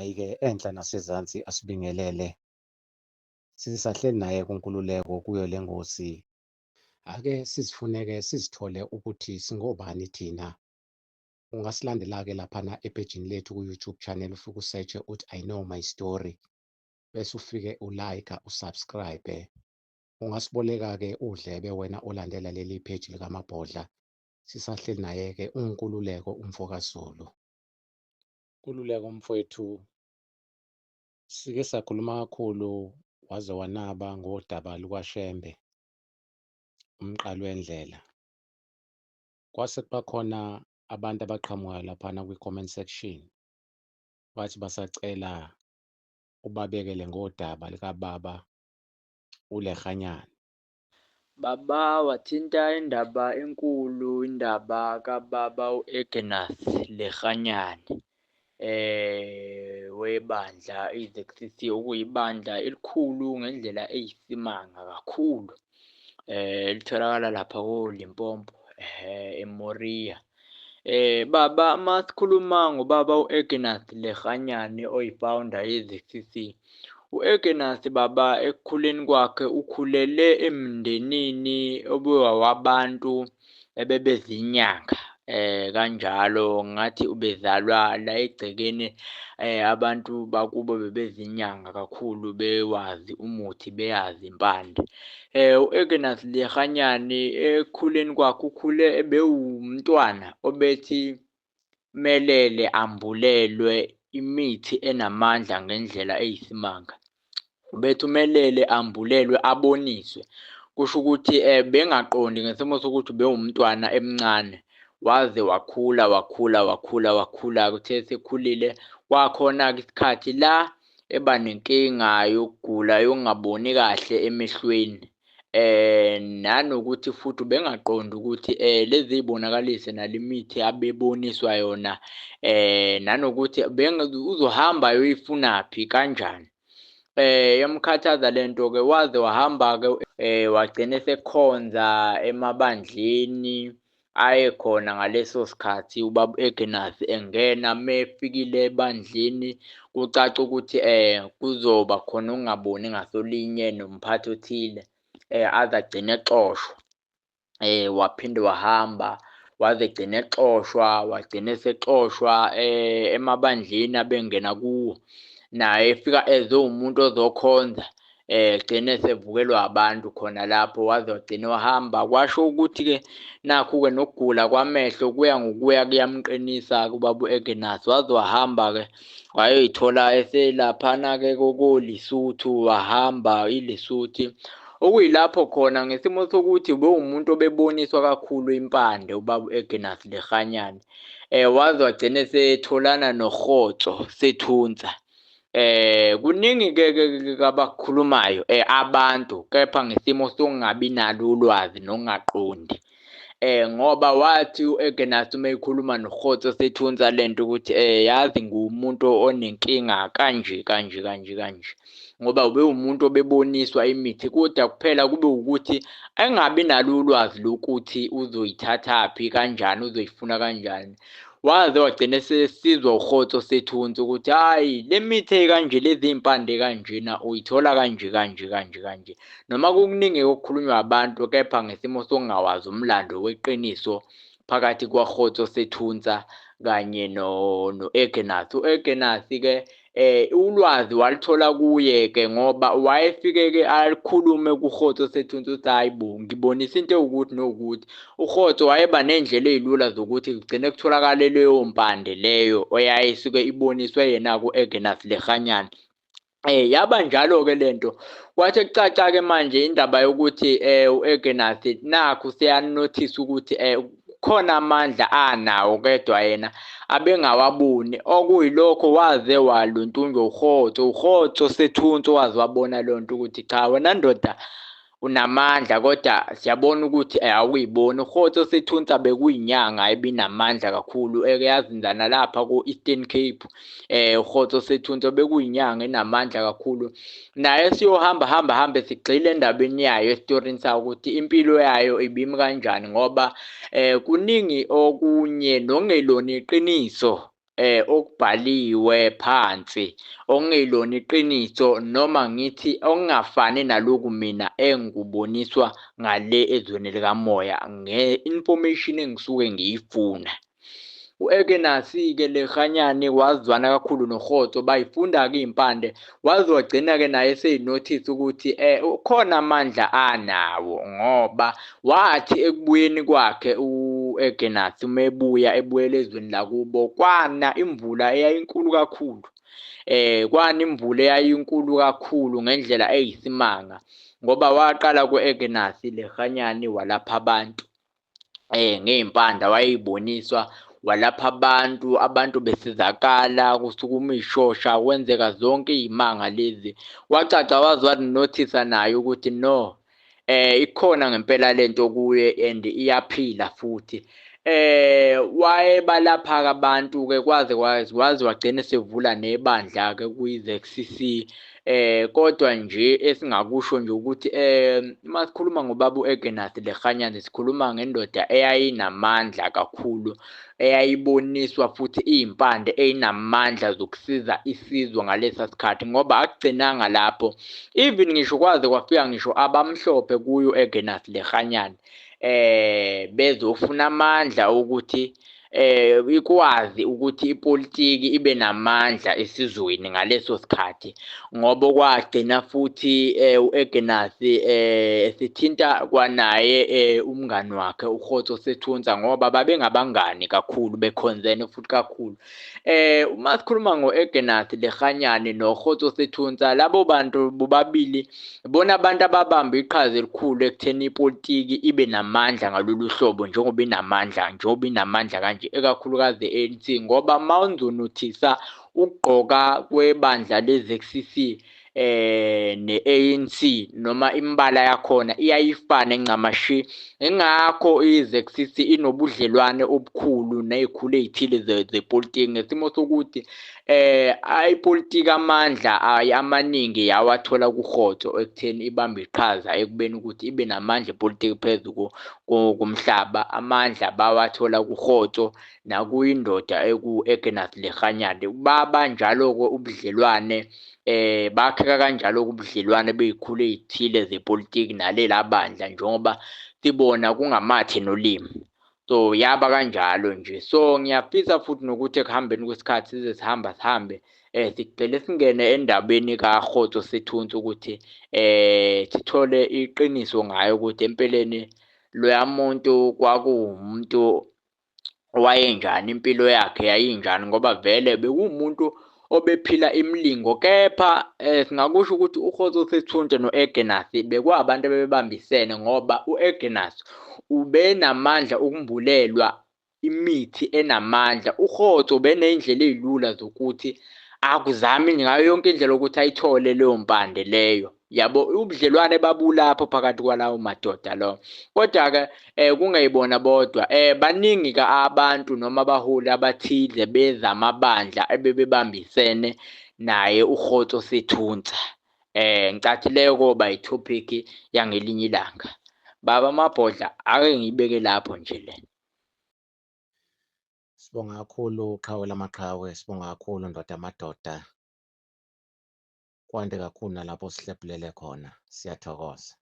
hhayi-ke enhla nasezansi asibingelele. Sisahleli naye kuNkululeko kuyo le ngosi. Ake sizifuneke sizithole ukuthi singobani thina. Ungasilandela-ke laphana epejini lethu ku-YouTube channel, ufike usearch-e uthi I Know My Story, bese ufike u-like, usubscribe. Ungasiboleka-ke udlebe wena olandela leli page likaMabhodla. Sisahleli naye-ke uNkululeko umfokaZulu. Nkululeko mfowethu, sike sakhuluma kakhulu waze wanaba ngodaba lukaShembe, umqali wendlela. Kwase kuba khona abantu abaqhamukayo laphana kwi-comment section, bathi basacela ubabekele ngodaba likababa uLeganyana. Baba wathinta indaba enkulu, indaba kababa u-Ignas Leganyane webandla i-ZCC, okuyibandla elikhulu ngendlela eyisimanga kakhulu, litholakala lapha ko-Limpopo, eMoriya. Baba, masikhuluma ngobaba u-Ignas Leganyane oyi-founder ye-ZCC. U-Ignas baba ekukhuleni kwakhe ukhulele emndenini obewabantu ebebezinyanga, kanjalo ngathi ubezalwa la egcekeni, abantu bakubo bebezinyanga kakhulu, bewazi umuthi, beyazi impande. U-Ignas Leganyane ekukhuleni kwakhe ukhule ebewumntwana obethi melele ambulelwe imithi enamandla ngendlela eyisimanga. Bethi umelele ambulelwe aboniswe. Kusho ukuthi bengaqondi ngesimo sokuthi bewumntwana emncane, waze wakhula. Kuthe sekhulile kwakhona-ke isikhathi la eba nenkinga yokugula, yokungaboni kahle emehlweni. Nanokuthi futhi ubengaqondi ukuthi lezi zibonakalise nalemithi abeboniswa yona, nanokuthi uzohamba ayoyifunaphi kanjani. Yamkhathaza lento-ke, waze wahamba-ke wagcina esekhonza emabandleni ayekhona ngaleso sikhathi. Ubaba u-Ignas engena mefikile ebandleni, kucaca ukuthi kuzoba khona ukungaboni ngasolinye nomphathi othile, aze agcine exoshwa. Waphinde wahamba waze egcine exoshwa, wagcina esexoshwa emabandleni abengena kuwo. Naye efika ezowumuntu ozokhonza, egcine esevukelwa abantu khona lapho, waze wagcina wahamba. Kwasho ukuthi-ke nakhu-ke nokugula kwamehlo kuya ngokuya kuyamqinisa-ke ubaba u-Ignas. Waze wahamba-ke wayoyithola eselaphana-ke koLesotho, wahamba iLesotho. Okuyilapho khona ngesimo sokuthi bewumuntu obeboniswa kakhulu impande ubaba u-Ignas Leganyane. Waze wagcina esetholana noRhotso Sethunza. Kuningi-ke abakukhulumayo abantu, kepha ngesimo sokungabi nalo ulwazi nokungaqondi. Ngoba wathi u-Ignas uma ekhuluma noRhotso Sethunza lento ukuthi yazi ngumuntu onenkinga kanje. Ngoba ubewumuntu obeboniswa imithi, kodwa kuphela kube ukuthi engabi nalo ulwazi lokuthi uzoyithathaphi kanjani, uzoyifuna kanjani. Waze wagcina esesizwa uRhotso Sethunza ukuthi hhayi, le mithi ey'kanje, lezi iy'mpande kanjena uyithola kanje. Noma kukuningi okukhulunywa abantu, kepha ngesimo sokungawazi umlando weqiniso phakathi kwaRhotso Sethunza kanye no-Ignas. U-Ignas-ke ulwazi walithola kuye-ke, ngoba wayefike-ke alikhulume kuRhotso Sethunza ukuthi hayi bo, ngibonisa into ewukuthi nokuthi. uRhotso wayeba ney'ndlela ey'lula zokuthi kugcine kutholakale leyo mpande leyo eyayisuke iboniswe yena ku-Ignas Leganyane. Yaba njalo-ke lento, kwathi kucaca-ke manje indaba yokuthi u-Ignas nakhu seyanothisa ukuthi khona amandla anawo, kedwa yena abengawaboni. Okuyilokho waze waluntunjwa uRhotso Sethunza, waze wabona leyo nto ukuthi cha, wena ndoda unamandla, kodwa siyabona ukuthi awuyiboni. uRhotso Sethunza bekuyinyanga ebinamandla kakhulu, yazinza nalapha ko-Eastern Cape. uRhotso Sethunza bekuyinyanga enamandla kakhulu. Naye siyohamba sigxile endabeni yayo, esitorini sayo, ukuthi impilo yayo ibimi kanjani, ngoba kuningi okunye nokungelona iqiniso okubhaliwe phansi okungelona iqiniso noma ngithi okungafani naloku mina engikuboniswa ngale ezweni likamoya nge-information engisuke ngiyifuna. U-Ekenasi-ke Lekganyane wazwana kakhulu noRhotso bayifunda-ke iy'mpande waze wagcina-ke naye eseyinothisa ukuthi ukhona amandla anawo ngoba wathi ekubuyeni kwakhe u-Ekenasi uma ebuyela ezweni lakubo kwana imvula eyayinkulu kakhulu. Kwana imvula eyayinkulu kakhulu ngendlela eyisimanga ngoba waqala ku-Ekenasi Lekganyane walapha abantu ngey'mpande wayeyiboniswa walapha abantu besizakala kusukuma iy'shosha kwenzeka zonke iy'manga lezi. Wacaca waze wanothisa naye ukuthi no ikhona ngempela lento kuye and iyaphila futhi. Wayebalapha-ke abantu-ke waze wagcina esevula nebandla-ke kwi-ZCC. Kodwa nje esingakusho nje ukuthi uma sikhuluma ngobaba u-Ekenasi Lekganyane sikhuluma ngendoda eyayinamandla kakhulu, eyayiboniswa futhi iy'mpande ey'namandla zokusiza isizwe ngalesa sikhathi ngoba akugcinanga lapho. Even ngisho kwaze kwafika ngisho abamhlophe kuye u-Ekenasi Lekganyane bezofuna amandla ukuthi ikwazi ukuthi ipolitiki ibe namandla esizweni ngaleso sikhathi ngoba kwagcina futhi u-Ekenasi esithinta kwanaye umngani wakhe uRhotso Sethunzwa ngoba babengabangani kakhulu bekhonzene futhi kakhulu. Uma sikhuluma ngo-Ekenasi Lekganyane noRhotso Sethunzwa labo bantu bobabili bona abantu ababamba iqhaza elikhulu ekutheni ipolitiki ibe namandla ngalolu hlobo njengoba inamandla kanje ekakhulukazi e-ANC ngoba mawuzonothisa ukugqoka kwebandla le-ZCC ne-ANC noma imbala yakhona iyayifana encamashi. Ingakho i-ZCC inobudlelwane obukhulu ney'khulu ey'thile zepolitiki ngesimo sokuthi ipolitiki amandla amaningi yawathola kuRhotso ekutheni ibambe iqhaza ekubeni ukuthi ibe namandla epolitiki phezu komhlaba. Amandla bawathola kuRhotso nakuyindoda eku-Ekenasi Lekganyane. Babanjalo-ke ubudlelwane bakheka kanjalo-ke ubudlelwane bey'khulu ey'thile zepolitiki nalela bandla njengoba sibona kungamathe nolimi. So yaba kanjalo nje. So ngiyafisa futhi nokuthi ekuhambeni kwesikhathi size sihambe sigcine singene endabeni kaRhotso Sethunzwa ukuthi sithole iqiniso ngayo ukuthi empeleni loya muntu kwakuwumuntu wayenjani, impilo yakhe yayinjani ngoba vele bekuwumuntu obephila imilingo. Kepha singakusho ukuthi uRhotso Sethunzwa no-Ekenasi bekuwabantu abebambisene ngoba u-Ekenasi ubenamandla okumbulelwa imithi enamandla. uRhotso beney'ndlela ey'lula zokuthi akuzame ngayo yonke indlela ukuthi ayithole leyo mpande leyo. Yabo ubudlelwane babulapho phakathi kwalawo madoda lawo. Kodwa-ke kungayibona bodwa baningi-ke abantu noma abaholi abathize bezamabandla ebebebambisene naye uRhotso Sethunzwa. Ngicathi leyo koba yithophikhi yangelinye ilanga. Baba Mabhodla ake ngiyibeke lapho nje le. Sibonga kakhulu Qhawe Lamaqhawe, sibonga kakhulu Ndoda Madoda. Kwande kakhulu nalapho sihlephulele khona. Siyathokoza.